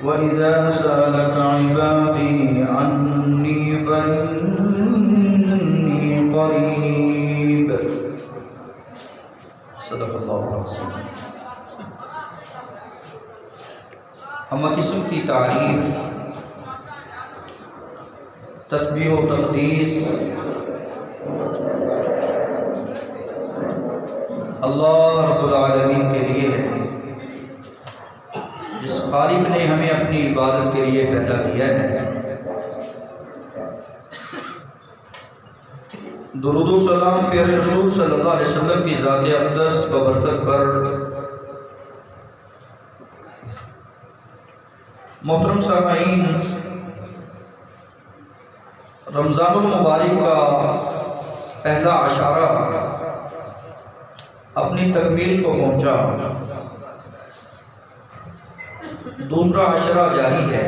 وَإِذَا سَأَلَكَ عِبَادِي عَنِّي فَإِنِّي قَرِيبٌ صدق اللہ العظیم۔ ہم قسم کی تعریف، تسبیح و تقدیس اللہ رب العالمین کے لیے ہے، جس خالق نے ہمیں اپنی عبادت کے لیے پیدا کیا ہے۔ درود و سلام پیارے رسول صلی اللہ علیہ وسلم کی ذات اقدس ببرکت پر۔ محترم سامعین، رمضان المبارک کا پہلا عشارہ اپنی تکمیل کو پہنچا، دوسرا عشرہ جاری ہے۔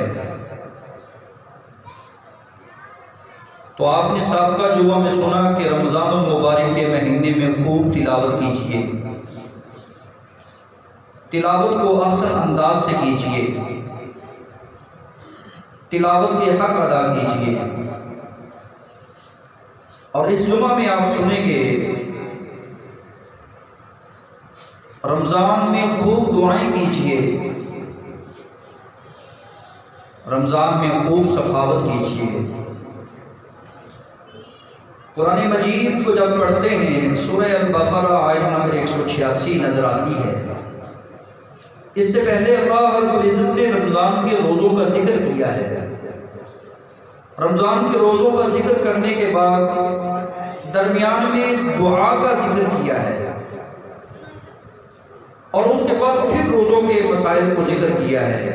تو آپ نے سابقہ جمعہ میں سنا کہ رمضان المبارک کے مہینے میں خوب تلاوت کیجیے، تلاوت کو احسن انداز سے کیجیے، تلاوت کے حق ادا کیجیے۔ اور اس جمعہ میں آپ سنیں گے رمضان میں خوب دعائیں کیجیے، رمضان میں خوب سخاوت کیجیے۔ قرآن مجید کو جب پڑھتے ہیں سورہ البقرہ آیت نمبر 186 نظر آتی ہے۔ اس سے پہلے اللہ رب العزت نے رمضان کے روزوں کا ذکر کیا ہے۔ رمضان کے روزوں کا ذکر کرنے کے بعد درمیان میں دعا کا ذکر کیا ہے، اور اس کے بعد پھر روزوں کے مسائل کو ذکر کیا ہے۔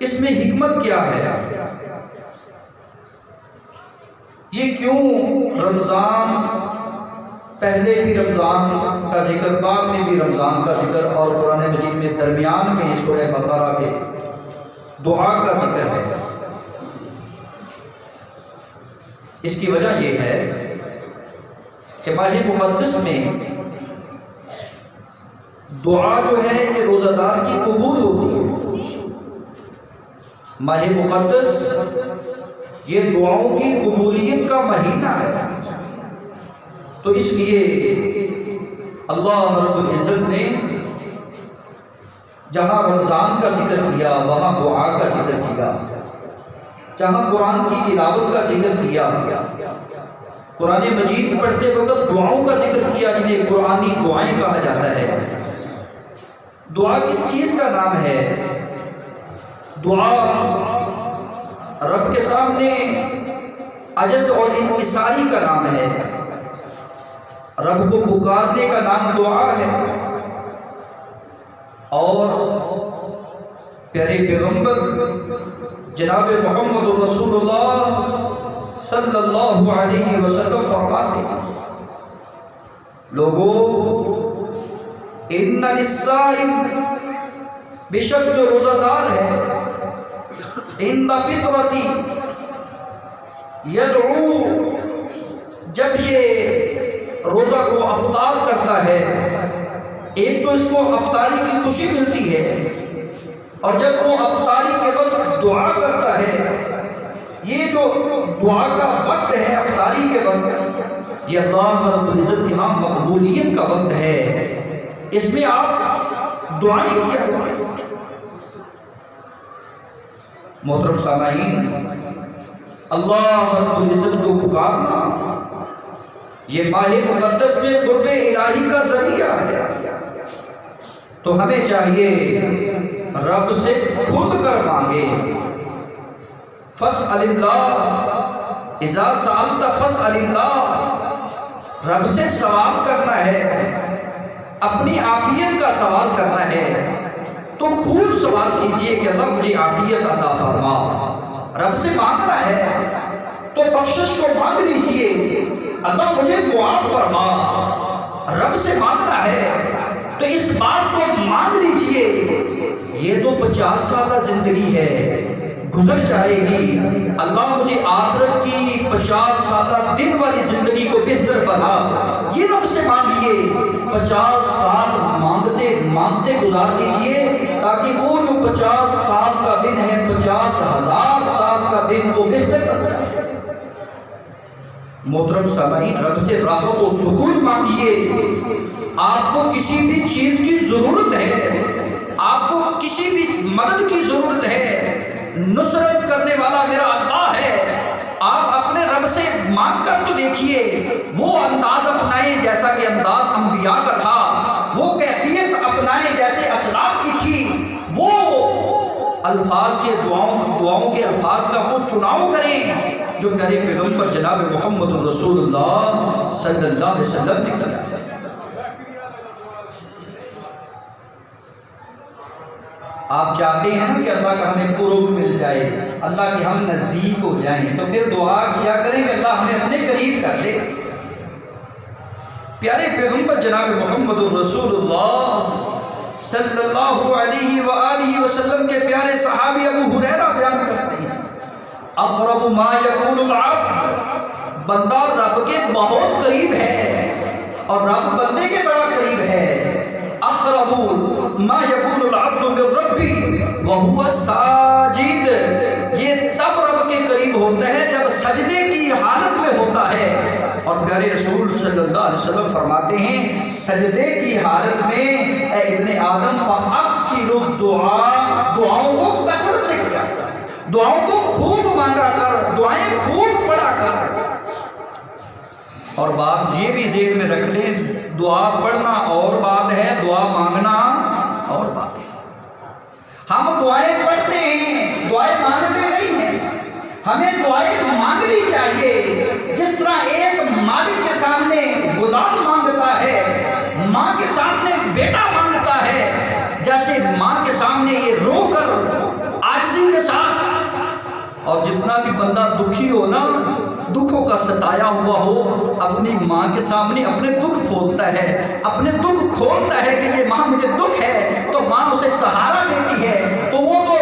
اس میں حکمت کیا ہے؟ یہ کیوں رمضان پہلے بھی رمضان کا ذکر، بعد میں بھی رمضان کا ذکر، اور قرآن مجید میں درمیان میں سورہ بقرہ کے دعا کا ذکر ہے؟ اس کی وجہ یہ ہے کہ ماہ مقدس میں دعا جو ہے یہ روزہ دار کی قبول ہوتی ہے۔ ماہ مقدس یہ دعاؤں کی قبولیت کا مہینہ ہے، تو اس لیے اللہ رب العزت نے جہاں رمضان کا ذکر کیا وہاں دعا کا ذکر کیا، جہاں قرآن کی تلاوت کا ذکر کیا، قرآن مجید پڑھتے وقت دعاؤں کا ذکر کیا، جنہیں قرآنی دعائیں کہا جاتا ہے۔ دعا کس چیز کا نام ہے؟ دعا رب کے سامنے عجز اور انکساری کا نام ہے، رب کو پکارنے کا نام دعا ہے۔ اور پیارے پیغمبر جناب محمد رسول اللہ صلی اللہ علیہ وسلم فرماتے ہیں، لوگوں ان للصائم، بے شک جو روزہ دار ہے، ان فطرتی یدعو، جب یہ روزہ کو افطار کرتا ہے، ایک تو اس کو افطاری کی خوشی ملتی ہے، اور جب وہ افطاری کے وقت دعا کرتا ہے، یہ جو دعا کا وقت ہے افطاری کے وقت، یہ اللہ رب العزت کے ہاں مقبولیت کا وقت ہے۔ اس میں آپ دعائیں کیا کریں۔ محترم سامعین، اللہ رب العزت کو پکارنا یہ ماہ مقدس میں قرب الہی کا ذریعہ ہے، تو ہمیں چاہیے رب سے خود کر مانگے۔ فاسأل اللہ اذا سألت فاسأل اللہ، رب سے سوال کرنا ہے، اپنی عافیت کا سوال کرنا ہے، تو خوب سوال کیجئے کہ اللہ مجھے عافیت عطا فرما۔ رب سے مانگنا ہے تو بخشش کو مانگ لیجئے، اللہ مجھے معاف فرما۔ رب سے مانگنا ہے تو اس بات کو مانگ لیجئے، یہ تو 50 سالہ زندگی ہے، گزر جائے گی، اللہ مجھے آخرت کی 50 سالہ دن والی زندگی کو بہتر بنا، یہ رب سے مانگیے۔ 50 سال مانگتے مانگتے گزار دیجئے، 50 سال کا دن ہے، 50,000 سال کا دن وہ بہتر کرتا ہے۔ محترم سامعین، رب سے راحت و سکون مانگیے۔ آپ کو کسی بھی چیز کی ضرورت ہے، آپ کو کسی بھی مدد کی ضرورت ہے، نصرت کرنے والا میرا اللہ ہے۔ آپ اپنے رب سے مانگ کر تو دیکھیے، وہ انداز اپنائیں جیسا کہ انداز انبیاء کا تھا، وہ کیفیت اپنائیں جیسے اسلاف کی تھی، وہ الفاظ کے دعاؤں کے الفاظ کا وہ چناؤ کریں جو میرے پیغمبر جناب محمد رسول اللہ صلی اللہ علیہ وسلم نے کیا ہے۔ آپ چاہتے ہیں نا کہ اللہ کا ہمیں قرب مل جائے، اللہ کے ہم نزدیک ہو جائیں، تو پھر دعا کیا کریں کہ اللہ ہمیں اپنے قریب کر لے۔ پیارے پیغمبر جناب محمد رسول اللہ صلی اللہ علیہ وآلہ وسلم کے پیارے صحابی ابو ہریرہ بیان کرتے ہیں، اقرب ما یکون العبد، بندہ رب کے بہت قریب ہے اور رب بندے کے بڑا قریب ہے۔ اقرب ما یکون العبد من ربی وہو ساجد، یہ تب رب کے قریب ہوتا ہے جب سجدے کی حالت میں ہوتا ہے۔ اور پیارے رسول صلی اللہ علیہ وسلم فرماتے ہیں سجدے کی حالت میں اے ابن آدم فاکثر الدعاء، دعاؤں کو کثرت سے کیا کر، دعاؤں کو خوب مانگا کر، دعائیں خوب پڑھا کر۔ اور بات یہ بھی ذہن میں رکھ لیں، دعا پڑھنا اور بات ہے، دعا مانگنا اور بات ہے۔ ہم دعائیں پڑھتے ہیں، دعائیں مانگتے نہیں ہیں۔ ہمیں دعائیں مانگنی چاہیے، جس طرح ایک مالک کے سامنے غلام مانگتا ہے، ماں کے سامنے بیٹا مانگتا ہے، جیسے ماں کے سامنے یہ رو کر عاجزی کے ساتھ۔ اور جتنا بھی بندہ دکھی ہو نا، دکھوں کا ستایا ہوا ہو، اپنی ماں کے سامنے اپنے دکھ پھولتا ہے، اپنے دکھ کھولتا ہے کہ یہ ماں مجھے دکھ ہے، تو ماں اسے سہارا دیتی ہے۔ تو وہ تو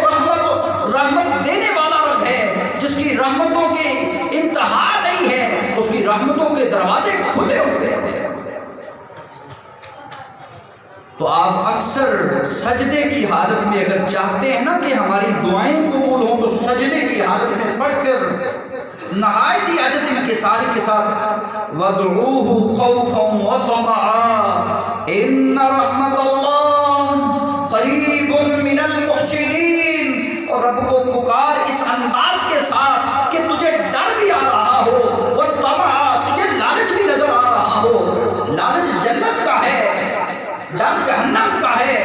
رحمت دینے والا رب ہے، جس کی رحمتوں کے انتہا نہیں ہے، اس کی رحمتوں کے دروازے کھلے ہوئے ہیں۔ تو آپ اکثر سجدے کی حالت میں اگر چاہتے ہیں نا کہ ہماری دعائیں قبول ہوں، تو سجدے کی حالت میں پڑھ کر نہایت ہی عجز انکساری کے ساتھ وَادْعُوهُ خَوْفًا وَطَمَعًا إِنَّ رَحْمَتَ اللَّهِ قَرِيبٌ مِّنَ الْمُحْسِنِينَ، اور رب کو پکار اس انداز کے ساتھ کہ تجھے ڈر بھی آ رہا ہو، وَطَمَعًا، تجھے لالچ بھی نظر آ رہا ہو۔ لالچ جنت کا ہے، ڈر جہنم کا ہے۔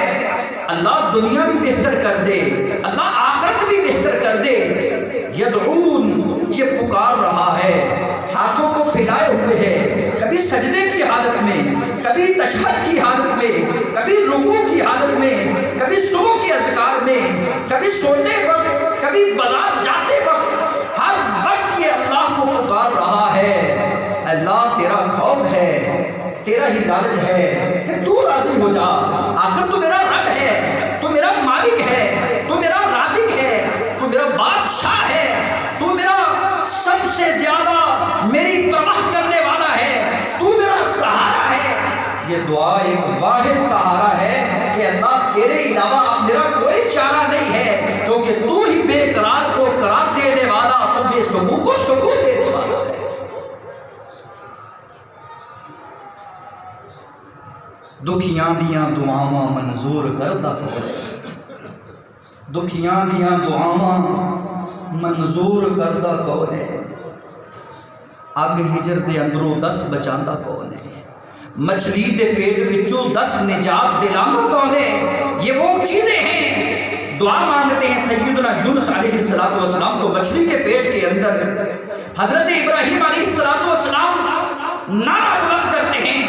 اللہ دنیا بھی بہتر کر دے، اللہ آخرت بھی بہتر کر دے۔ یدعون، یہ پکار رہا ہے، ہاتھوں کو پھیلائے ہوئے ہے، کبھی سجدے کی حالت میں، کبھی تشہد کی حالت میں، کبھی رکوع کی حالت میں، کبھی صبح کے اذکار میں، کبھی سوتے وقت، کبھی بازار جاتے وقت، ہر وقت یہ اللہ کو پکار رہا ہے۔ اللہ تیرا خوف ہے، تیرا ہی لالچ ہے کہ تو راضی ہو جا، آخر تو میرا رب ہے، تو میرا مالک ہے، تو میرا رازق ہے، تو میرا بادشاہ ہے، تو میرا سب سے زیادہ میری پرواہ کرنے والا ہے، تو میرا سہارا ہے۔ یہ دعا ایک واحد سہارا ہے کہ اللہ تیرے علاوہ اب میرا کوئی چارہ نہیں ہے، کیونکہ تو ہی بے قرار کو قرار دینے والا، تو بے سکون کو سکون دینے والا ہے۔ دکھیاں دیاں دعاواں منظور کردہ کون، دکھیاں دیاں دعاواں منظور کردہ کون ہے، اگ ہجر دے اندروں 10 بچاندہ کون ہے، مچھلی دے پیٹ وچوں 10 نجات دلاندہ کون ہے۔ یہ وہ چیزیں ہیں، دعا مانگتے ہیں سیدنا یونس علیہ السلام تو مچھلی کے پیٹ کے اندر، حضرت ابراہیم علیہ السلام نعرہ بلند کرتے ہیں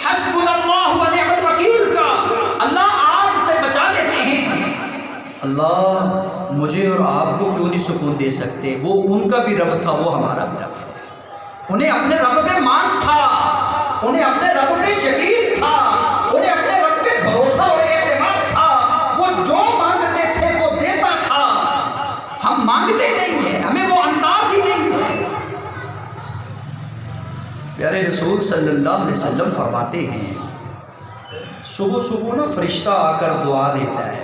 حسبنا اللہ و نعم الوکیل کا، اللہ آگ سے بچا لیتے ہیں۔ اللہ مجھے اور آپ کو کیوں نہیں سکون دے سکتے؟ وہ ان کا بھی رب تھا، وہ ہمارا بھی رب ہے۔ انہیں اپنے رب پہ مان تھا، انہیں اپنے رب پہ یقین تھا، انہیں اپنے رب پہ بھروسہ اور اعتماد تھا۔ وہ جو مانگتے تھے وہ دیتا تھا۔ ہم مانگتے نہیں ہیں، ہمیں وہ انداز ہی نہیں ہے۔ پیارے رسول صلی اللہ علیہ وسلم فرماتے ہیں صبح صبح نا فرشتہ آ کر دعا دیتا ہے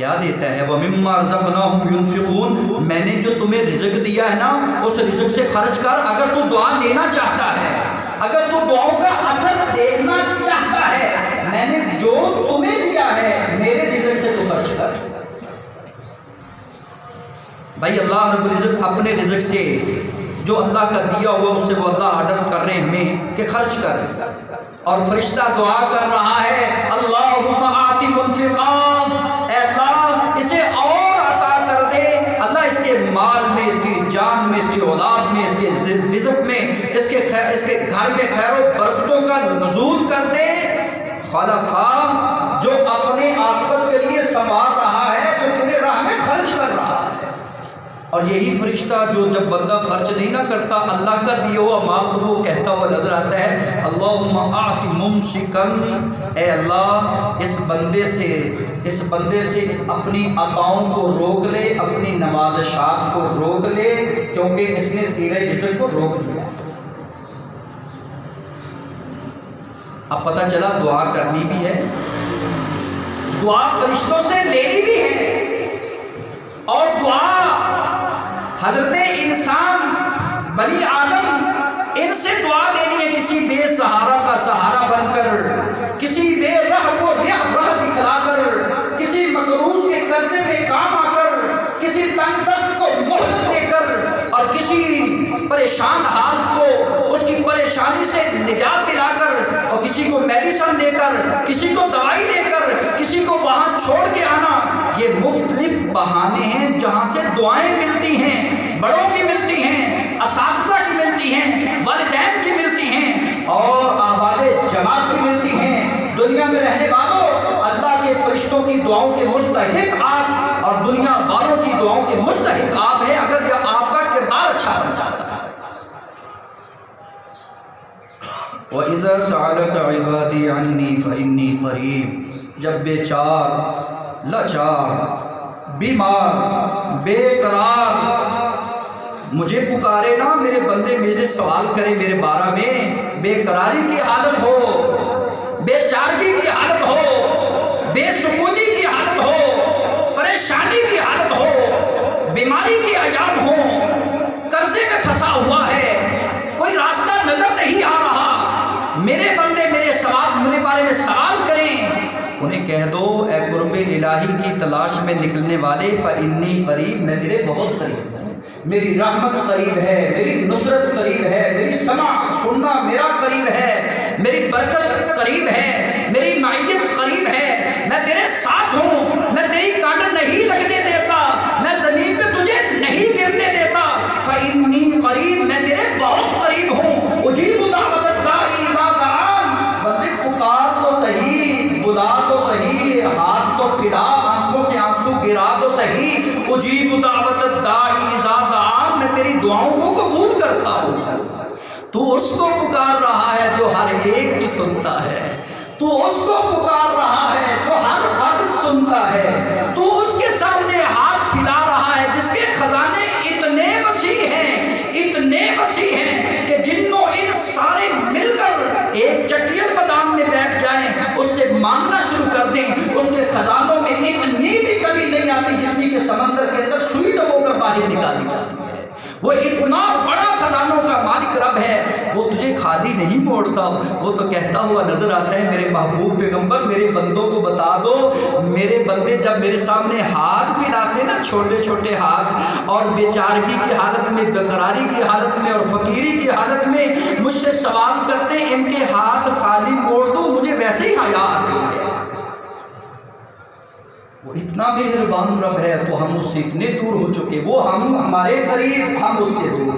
کیا دیتا ہے؟ وَمِمَّا رَزَقْنَاهُمْ يُنْفِقُونَ، میں نے جو تمہیں رزق دیا ہے نا اس رزق سے خرچ کر۔ اگر تو دعا لینا چاہتا ہے، اگر تو دعاؤں کا اثر دیکھنا چاہتا ہے، میں نے جو تمہیں دیا ہے میرے رزق سے تو خرچ کر۔ بھائی اللہ رب العزت اپنے رزق سے جو اللہ کا دیا ہوا اس سے وہ اللہ آرڈر کر رہے ہیں ہمیں کہ خرچ کر، اور فرشتہ دعا کر رہا ہے اللہم آتی منفقان، اے اللہ اسے اور عطا کر دے، اللہ اس کے مال میں، اس کی جان میں، اس کی اولاد میں، اس کے رزق میں، اس کے گھر میں خیر و برکتوں کا نزول کر دے۔ خلفاء جو اپنے عاقبت کے لیے سنوار رہا ہے، جو تیرے راہ میں خرچ کر رہا ہے، اور یہی فرشتہ جو جب بندہ خرچ نہیں نہ کرتا اللہ کا دیا ہوا مال تو وہ کہتا ہوا نظر آتا ہے اللہم آتی ممسکن، اے اللہ اس بندے سے اپنی عطاؤں کو روک لے، اپنی نوازشات کو روک لے، کیونکہ اس نے تیرے رزق کو روک دیا۔ اب پتہ چلا دعا کرنی بھی ہے، دعا فرشتوں سے لینی بھی ہے، اور دعا حضرت انسان بنی آدم ان سے دعا لینی ہے، کسی بے سہارا کا سہارا بن کر، کسی بے رہ کو راہ دکھلا کر، کسی مقروض کے قرضے میں کام آ کر، کسی تنگ دست کو مہلت دے کر، اور کسی پریشان حال کو اس کی پریشانی سے نجات دلا کر، اور کسی کو میڈیسن دے کر، کسی کو دوائی دے کر، کسی کو وہاں چھوڑ کے آنا، یہ مختلف بہانے ہیں جہاں سے دعائیں ملتی ہیں، بڑوں کی ملتی ہیں، اساتذہ کی ملتی ہیں، والدین کی ملتی ہیں، اور آباد جماعت کی ملتی ہیں۔ دنیا میں رہنے والوں اللہ کے فرشتوں کی دعاؤں کے مستحق آپ، اور دنیا والوں کی دعاؤں کے مستحق آپ ہیں اگر یہ آپ کا کردار اچھا بن جاتا ہے۔ وَإِذَا سَأَلَكَ عِبَادِي عَنِّي فَإِنِّي قَرِيبٌ، جب بے چار، لاچار، بیمار، بے قرار مجھے پکارے نا میرے بندے، مجھے سوال کرے میرے بارے میں، بے قراری کی حالت ہو، بے چارگی کی حالت ہو، بے سکونی کی حالت ہو، پریشانی کی حالت ہو، بیماری کی ایام ہو، قرضے میں پھنسا ہوا ہے، کوئی راستہ نظر نہیں آ رہا، میرے بندے میرے بارے میں سوال کریں، انہیں کہہ دو اے قرب الہی کی تلاش میں نکلنے والے فإنی قریب، میں تیرے بہت قریب ہوں، میری رحمت قریب ہے، میری نصرت قریب ہے، میری سننا میرا قریب ہے، میری برکت قریب ہے، میری معیت قریب ہے، میں تیرے ساتھ ہوں، میں تیری کان نہیں لگنے دیتا، میں زمین پہ تجھے نہیں گرنے دیتا، فإنی قریب، میں تیرے بہت قریب ہوں، اجیب دعوت الداعی اذا دعان، بندے پکار تو صحیح، بلا تو صحیح، ہاتھ تو پھیلا، آنکھوں سے آنسو گرا تو صحیح، اجیب دعوت الداعی اذا دعان، میں تیری دعاؤں کو قبول کرتا ہوں۔ تو اس کو پکار رہا ہے جو ہر ایک کی سنتا ہے، تو اس کو پکار رہا ہے جو ہر وقت سنتا ہے، تو اس کے سامنے ہاتھ پھیلا رہا ہے جس کے خزانے اتنے وسیع ہیں کہ جنوں ان سارے مل کر ایک چٹیل میدان میں بیٹھ جائیں، اس سے مانگنا شروع کر دیں، اس کے خزانوں میں اتنی بھی کمی نہیں آتی جتنی کہ سمندر کے اندر سوئی ڈبو کر باہر نکالی جاتی ہے۔ وہ اتنا بڑا خزانوں کا مالک رب ہے، وہ تجھے خالی نہیں موڑتا، وہ تو کہتا ہوا نظر آتا ہے میرے محبوب پیغمبر میرے بندوں کو بتا دو، میرے بندے جب میرے سامنے ہاتھ پھیلاتے نا، چھوٹے چھوٹے ہاتھ، اور بیچارگی کی حالت میں، بےقراری کی حالت میں، اور فقیری کی حالت میں مجھ سے سوال کرتے، ان کے ہاتھ خالی موڑ دو، مجھے ویسے ہی حیا آتی ہے۔ وہ اتنا مہربان رب ہے تو ہم اس سے اتنے دور ہو چکے، وہ ہمارے قریب، ہم اس سے دور۔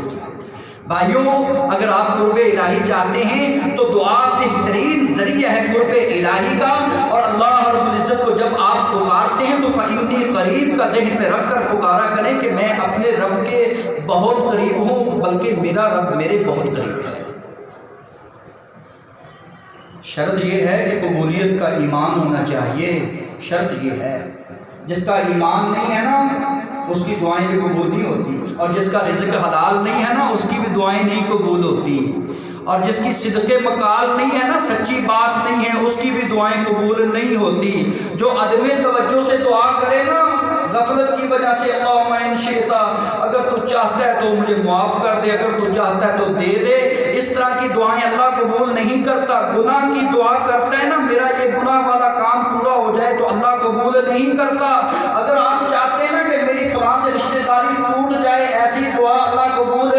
بھائیوں اگر آپ قرب الہی چاہتے ہیں تو دعا بہترین ذریعہ ہے قرب الہی کا، اور اللہ رب العزت کو جب آپ پکارتے ہیں تو فإنی قریب کا ذہن میں رکھ کر پکارا کریں کہ میں اپنے رب کے بہت قریب ہوں، بلکہ میرا رب میرے بہت قریب ہے۔ شرط یہ ہے کہ قبولیت کا ایمان ہونا چاہیے، شرط یہ ہے، جس کا ایمان نہیں ہے نا اس کی دعائیں بھی قبول نہیں ہوتی، اور جس کا رزق حلال نہیں ہے نا اس کی بھی دعائیں نہیں قبول ہوتی، اور جس کی صدق مقال نہیں ہے نا، سچی بات نہیں ہے، اس کی بھی دعائیں قبول نہیں ہوتی۔ جو عدم توجہ سے دعا کرے نا، غفلت کی وجہ سے، اللہم ان شئت، اگر تو چاہتا ہے تو مجھے معاف کر دے، اگر تو چاہتا ہے تو دے دے، اس طرح کی دعائیں اللہ قبول نہیں کرتا۔ گناہ کی دعا کرتا ہے نا، میرا یہ گناہ والا کام پورا ہو جائے، تو اللہ قبول نہیں کرتا۔ اگر آپ چاہتے ہیں نا کہ میری فلاں سے رشتہ داری ٹوٹ جائے، ایسی دعا اللہ قبول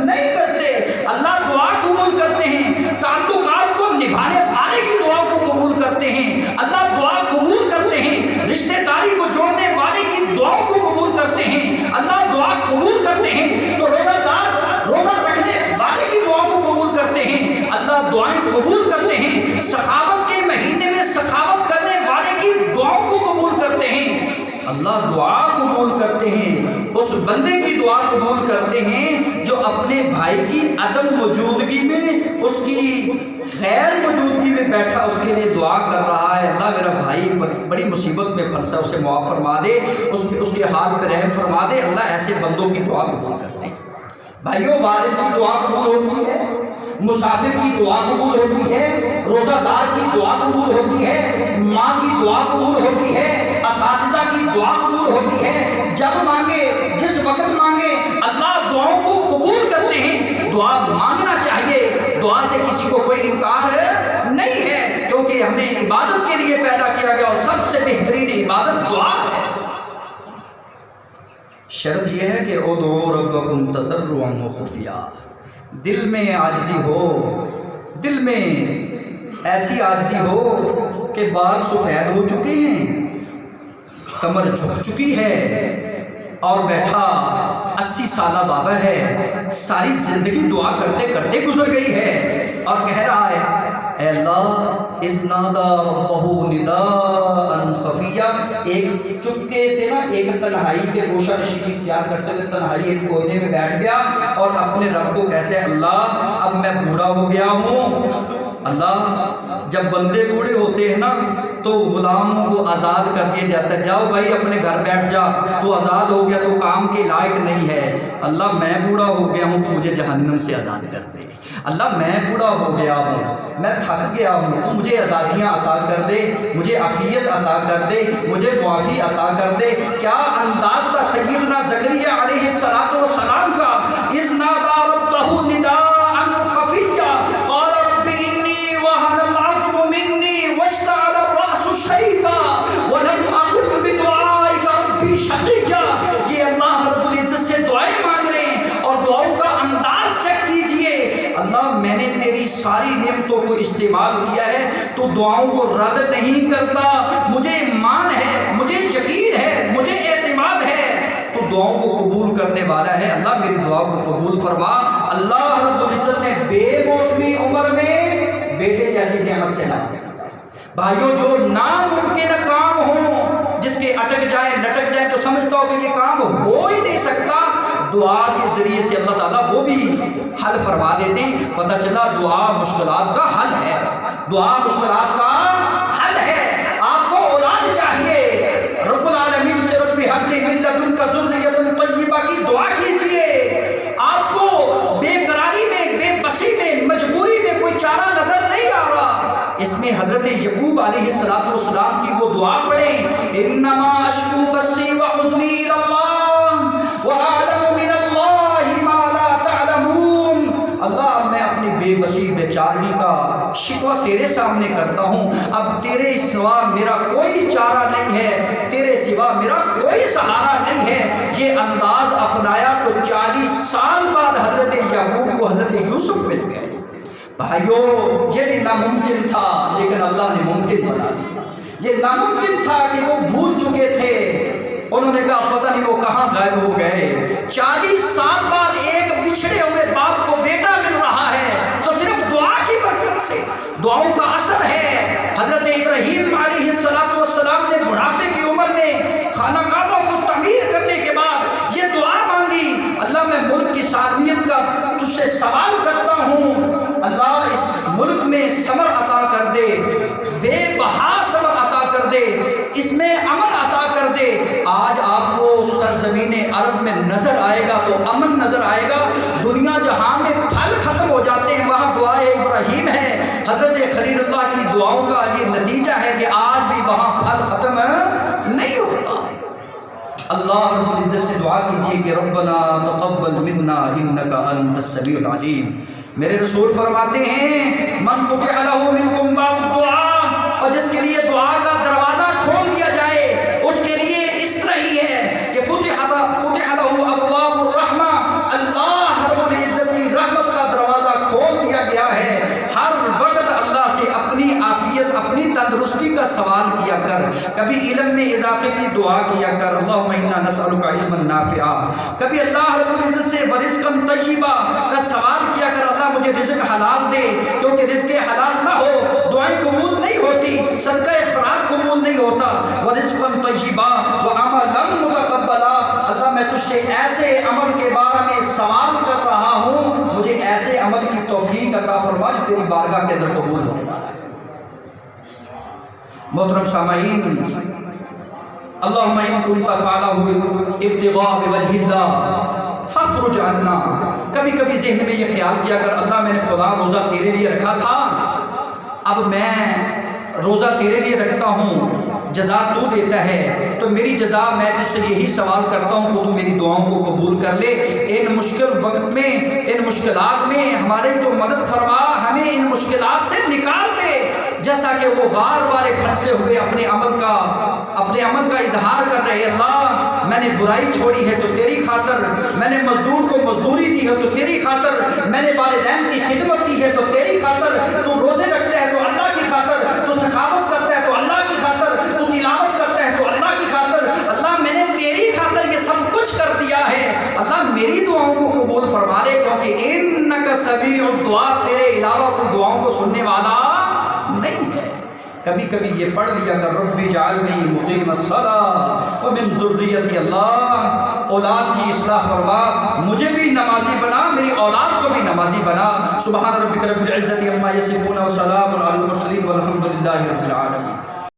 نہیں کرتے۔ اللہ دعا قبول کرتے ہیں، تعلقات کو نبھانے والے کی دعا کو قبول کرتے ہیں، اللہ دعا قبول کرتے ہیں، رشتہ داری کو جوڑنے والے کی دعاؤں کو قبول کرتے ہیں، اللہ دعا قبول کرتے ہیں۔ تو روزہ دار روزہ رکھنے والے کی دعا کو قبول کرتے ہیں، اللہ دعائیں قبول کرتے ہیں۔ سخاوت کے مہینے میں سخاوت کرنے والے کی دعاؤں کو قبول کرتے ہیں، اللہ دعا قبول کرتے ہیں۔ اس بندے کی دعا قبول کرتے ہیں جو اپنے بھائی کی عدم موجودگی میں، اس کی غیر موجودگی میں بیٹھا اس کے لیے دعا کر رہا ہے، اللہ میرا بھائی بڑی مصیبت میں پھنسا، اسے معاف فرما دے، اس کے حال پہ رحم فرما دے۔ اللہ ایسے بندوں کی دعا قبول کرتے ہیں۔ بھائیوں، والد کی دعا قبول ہوتی ہے، مسافر کی دعا قبول ہوتی ہے، روزہ دار کی دعا قبول ہوتی ہے، ماں کی دعا قبول ہوتی ہے، اساتذہ کی دعا قبول ہوتی ہے۔ جب مانگے، جس وقت مانگے، اللہ دعاؤں کو قبول کرتے ہیں۔ دعا مانگنا چاہیے، دعا سے کسی کو کوئی انکار نہیں ہے، کیونکہ ہمیں عبادت کے لیے پیدا کیا گیا اور سب سے بہترین عبادت دعا ہے۔ شرط یہ ہے کہ ادعوا ربکم تضرعا وخفیا، دل میں عاجزی ہو، دل میں ایسی عاجزی ہو کہ بال سفید ہو چکے ہیں، کمر جھک چکی ہے، اور بیٹھا 80 سالہ بابا ہے، ساری زندگی دعا کرتے کرتے گزر گئی ہے، اور کہہ رہا ہے اے اللہ اذ نادا ربہ نداء خفیا، ایک چپکے سے نا، ایک تنہائی کے گوشہ نشینی اختیار کرتے ہوئے تنہائی ایک کونے میں بیٹھ گیا اور اپنے رب کو کہتے ہیں اللہ اب میں بوڑھا ہو گیا ہوں۔ اللہ جب بندے بوڑھے ہوتے ہیں نا تو غلاموں کو آزاد کر دیا جاتا ہے، جاؤ بھائی اپنے گھر بیٹھ جا، تو آزاد ہو گیا، تو کام کے لائق نہیں ہے۔ اللہ میں بوڑھا ہو گیا ہوں، تو مجھے جہنم سے آزاد کر دے۔ اللہ میں بوڑھا ہو گیا ہوں، میں تھک گیا ہوں، تو مجھے آزادیاں عطا کر دے، مجھے عافیت عطا کر دے، مجھے معافی عطا کر دے۔ کیا انداز تھا سیدنا زکریا علیہ السلام کا، اذ نادا ربہ نداء خفیا قال رب انی وہن العظم منی واشتعل الرأس شیبا ولم اکن بدعائک ربی شقیا۔ یہ اللہ رب العزت سے دعائیں مانگ رہے ہیں، اور دعاؤں کا انداز چیک کیجئے۔ اللہ میں نے تیری ساری نعمتوں کو استعمال کیا ہے، تو دعاؤں کو رد نہیں کرتا، مجھے ایمان ہے، مجھے یقین ہے، مجھے اعتماد ہے، تو دعاؤں کو قبول کرنے والا ہے۔ اللہ میری دعا کو قبول فرما۔ اللہ رب العزت نے بے موسمی عمر میں بیٹے جیسی نعمت سے نوازا۔ بھائیوں، جو ناممکن کام ہوں، جس کے اٹک جائیں لٹک جائیں تو سمجھتا ہو کہ یہ کام ہو ہی نہیں سکتا، دعا کے ذریعے سے اللہ تعالیٰ وہ بھی حل فرما دیتے ہیں۔ پتہ چلا دعا مشکلات کا حل ہے، دعا مشکلات کا حل ہے۔ آپ کو اولاد چاہیے، رب العالمین سے رب حب لی من لدنک ذریۃ طیبہ کی دعا کیجئے۔ آپ کو بے قراری میں، بے بسی میں، مجبوری میں کوئی چارہ نظر نہیں آ رہا، اس میں حضرت یعقوب علیہ السلام کی وہ دعا پڑھیں، انما اشکو بثی وحزنی الی اللہ واعلم من اللہ ما لا تعلمون۔ اللہ میں اپنی بے بسی بے چارگی کا شکوہ تیرے سامنے کرتا ہوں، اب تیرے سوا میرا کوئی چارہ نہیں ہے، تیرے سوا میرا کوئی سہارا نہیں ہے۔ یہ انداز اپنایا تو 40 سال بعد حضرت یعقوب کو حضرت یوسف مل گئے۔ بھائیوں، یہ بھی ناممکن تھا لیکن اللہ نے ممکن بنا دیا۔ یہ ناممکن تھا کہ وہ بھول چکے تھے، انہوں نے کہا پتہ نہیں وہ کہاں غائب ہو گئے۔ 40 سال بعد ایک بچھڑے ہوئے باپ کو بیٹا مل رہا ہے، تو صرف دعا کی برکت سے، دعاؤں کا اثر ہے۔ حضرت ابراہیم علیہ السلام نے بڑھاپے کی عمر میں خانہ کعبہ کو تعمیر کرنے کے بعد یہ دعا مانگی، اللہ میں ملک کی سالمیت کا تجھ سے سوال کرتا ہوں، اللہ اس ملک میں ثمر عطا کر دے، بے بہا ثمر عطا کر دے، اس میں امن عطا کر دے۔ آج آپ کو سرزمین عرب میں نظر آئے گا تو امن نظر آئے گا، دنیا جہاں میں پھل ختم ہو جاتے ہیں وہاں خلیل اللہ کی دعاؤں کا یہ نتیجہ ہے کہ آج بھی وہاں پھل ختم نہیں ہوتا۔ اللہ رب العزت سے دعا کیجیے کہ ربنا تقبل منا انک انت السمیع العلیم۔ میرے رسول فرماتے ہیں من فتح لہ منکم باب الدعاء، اور جس کے لیے دعا کا دروازہ کھول دیا جائے اس کے لیے اس طرح ہی ہے کہ فتح لہ ابواب الرحمہ، اللہ رب العزت کی رحمت کا دروازہ کھول دیا گیا ہے۔ ہر وقت اللہ سے اپنی عافیت، اپنی تندرستی کا سوال کیا کر، کبھی علم میں اضافے کی دعا کیا کر، اللہم انا نسألک علما نافعا، کبھی اللہ رب العزت سے ورزقا طیبا کا سوال کیا کر، اللہ مجھے رزق حلال دے، کیونکہ رزق حلال نہ ہو دعائیں قبول نہیں ہوتی، صدقہ خیرات قبول نہیں ہوتا۔ ورزقا طیبا وعملا متقبلا، اللہ میں تجھ سے ایسے عمل کے بارے میں سوال کر رہا ہوں، مجھے ایسے عمل کی توفیق عطا فرما جو تیری بارگاہ کے اندر قبول ہونے والا ہے۔ محترم سامعین، اللہم ان کنت فعلہ ابتغاء بوجہ اللہ فافرج عنا، کبھی کبھی ذہن میں یہ خیال کیا کر اللہ میں نے فلاں روزہ تیرے لیے رکھا تھا، اب میں روزہ تیرے لیے رکھتا ہوں، جزا تو دیتا ہے، تو میری جزا میں تجھ سے یہی سوال کرتا ہوں کہ تو میری دعاؤں کو قبول کر لے، ان مشکل وقت میں، ان مشکلات میں ہماری تو مدد فرما، ہمیں ان مشکلات سے نکال دے، جیسا کہ وہ غار والے پھنسے ہوئے اپنے عمل کا اظہار کر رہے، اللہ میں نے برائی چھوڑی ہے تو تیری خاطر، میں نے مزدور کو مزدوری دی ہے تو تیری خاطر، میں نے والدین کی خدمت کی ہے تو تیری خاطر، تو روزے رکھتا ہے تو اللہ کی خاطر، تو سخاوت کرتا ہے تو اللہ کی خاطر، تو تلاوت کرتا ہے تو اللہ کی خاطر، اللہ میں نے تیری خاطر یہ سب کچھ کر دیا ہے، اللہ میری دعاؤں کو قبول فرما لے، کیونکہ انک سمیع الدعاء، تیرے علاوہ کوئی دعاؤں کو سننے والا نہیں ہے۔ کبھی کبھی یہ پڑھ لیا کر رب اجعلنی مقیم الصلاۃ ومن ذریتی، اللہ اولاد کی اصلاح فرما، مجھے بھی نمازی بنا، میری اولاد کو بھی نمازی بنا۔ سبحان ربک رب العزت عما یصفون وسلام علی المرسلین والحمد للہ رب العالمین۔